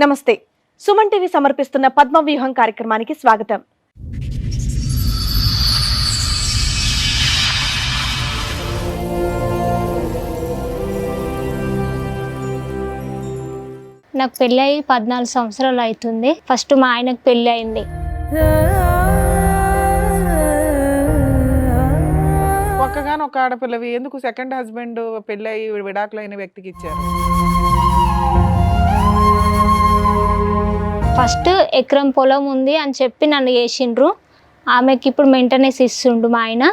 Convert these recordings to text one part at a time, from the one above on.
నమస్తే. సుమన్ టీవీ సమర్పిస్తున్న పద్మవ్యూహం కార్యక్రమానికి స్వాగతం. నాకు పెళ్ళి అయ్యి 14 సంవత్సరాలు అవుతుంది. ఫస్ట్ మా ఆయనకు పెళ్ళి అయింది. ఒక్కగానొక్క ఆడపిల్లవి ఎందుకు సెకండ్ హస్బెండ్ పెళ్ళి అయ్యి విడాకులైన వ్యక్తికి ఇచ్చారు? ఫస్ట్ ఎకరం పొలం ఉంది అని చెప్పి నన్ను చేసిండ్రు. ఆమెకి ఇప్పుడు మెయింటెనెన్స్ ఇస్తుండు మా ఆయన.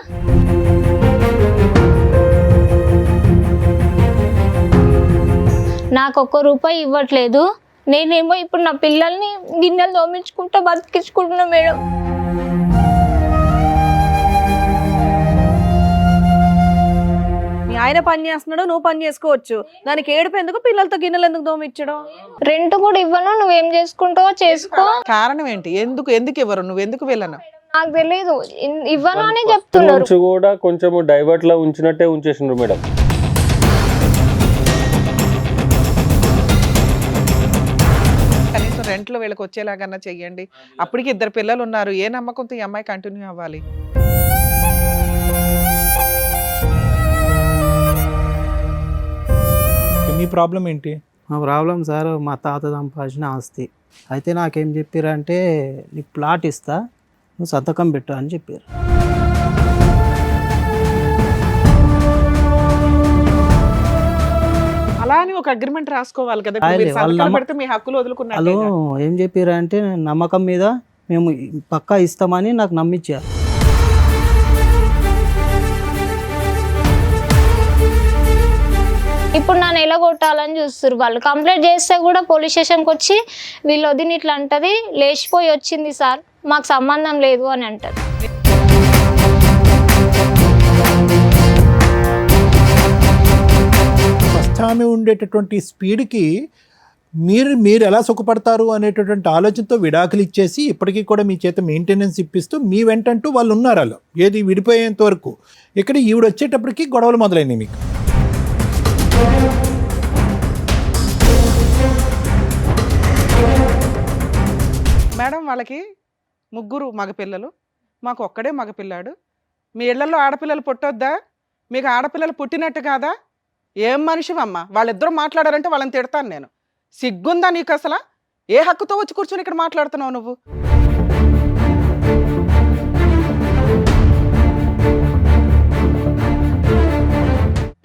నాకు ₹1 ఇవ్వట్లేదు. నేనేమో ఇప్పుడు నా పిల్లల్ని గిన్నెలు తోమించుకుంటా బతికించుకుంటున్నా మేడం. మీ ఆయన పని చేస్తున్నాడు, నువ్వు పని చేసుకోవచ్చు. దానికి ఏడుపు ఎందుకు? పిల్లలతో గిన్నెలు ఎందుకు దోమిచ్చడం? రెంట్ కూడా ఇవ్వను, నువ్వేం చేసుకుంటావో చేసుకో. కారణం ఏంటి? ఎందుకు ఇవ్వరు? నువ్వు ఎందుకు వెళ్ళను? నాకు తెలియదు, ఇవ్వను అని చెప్తున్నారు. కూడా కొంచెం డైవర్ట్ లా ఉంచినట్టే ఉంచేసిండ్రు మేడం. కనీసం రెంట్లో వీళ్ళకి వచ్చేలాగన్నా చెయ్యండి. అప్పటికి 2 పిల్లలు ఉన్నారు. ఏ నమ్మకంతో ఈ అమ్మాయి కంటిన్యూ అవ్వాలి? మీ ప్రాబ్లం ఏంటి? మా ప్రాబ్లం సార్, మా తాత సంపాదించిన ఆస్తి. అయితే నాకేం చెప్పారంటే, నీకు ప్లాట్ ఇస్తా, నువ్వు సంతకం పెట్టు అని చెప్పారు. అలా అని ఒక అగ్రిమెంట్ రాసుకోవాలి కదా. పెడితే మీ హక్కులు వాళ్ళు వదులుకున్నారు. ఏం చెప్పారంటే, నమ్మకం మీద మేము పక్కా ఇస్తామని నాకు నమ్మించారు. ఇప్పుడు నన్ను ఎలా కొట్టాలని చూస్తారు వాళ్ళు. కంప్లైంట్ చేస్తే కూడా పోలీస్ స్టేషన్కి వచ్చి వీళ్ళు వదిన ఇట్లా అంటది, లేచిపోయి వచ్చింది సార్, మాకు సంబంధం లేదు అని అంటది. ఫస్ట్ ఆమె ఉండేటటువంటి స్పీడ్కి మీరు ఎలా సుఖపడతారు అనేటటువంటి ఆలోచనతో విడాకులు ఇచ్చేసి ఇప్పటికీ కూడా మీ చేత మెయింటెనెన్స్ ఇప్పిస్తూ మీ వెంటంటూ వాళ్ళు ఉన్నారు. వాళ్ళు ఏది విడిపోయేంత వరకు. ఇక్కడ ఈవిడ వచ్చేటప్పటికి గొడవలు మొదలైనవి మీకు. మేడం, వాళ్ళకి 3 మగపిల్లలు, మాకు ఒక్కడే మగపిల్లాడు. మీ ఇళ్లలో ఆడపిల్లలు పుట్టొద్దా? మీకు ఆడపిల్లలు పుట్టినట్టు కాదా? ఏం మనిషివమ్మా? వాళ్ళిద్దరూ మాట్లాడారంటే వాళ్ళని తిడతాను నేను. సిగ్గుందా నీకు అసలు? ఏ హక్కుతో వచ్చి కూర్చొని ఇక్కడ మాట్లాడుతున్నావు నువ్వు?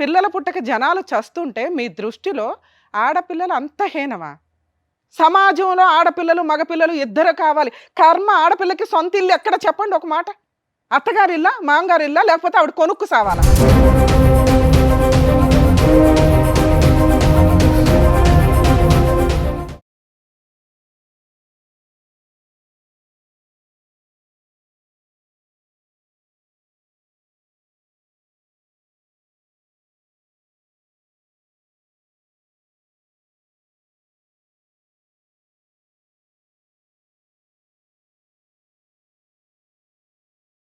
పిల్లల పుట్టక జనాలు చస్తుంటే మీ దృష్టిలో ఆడపిల్లలు అంత హీనమా? సమాజంలో ఆడపిల్లలు మగపిల్లలు ఇద్దరు కావాలి. కర్మ, ఆడపిల్లకి సొంత ఇల్లు ఎక్కడ చెప్పండి ఒక మాట. అత్తగారిల్లా, మామగారిల్లా, లేకపోతే ఆవిడ కొనుక్కు సావాలా?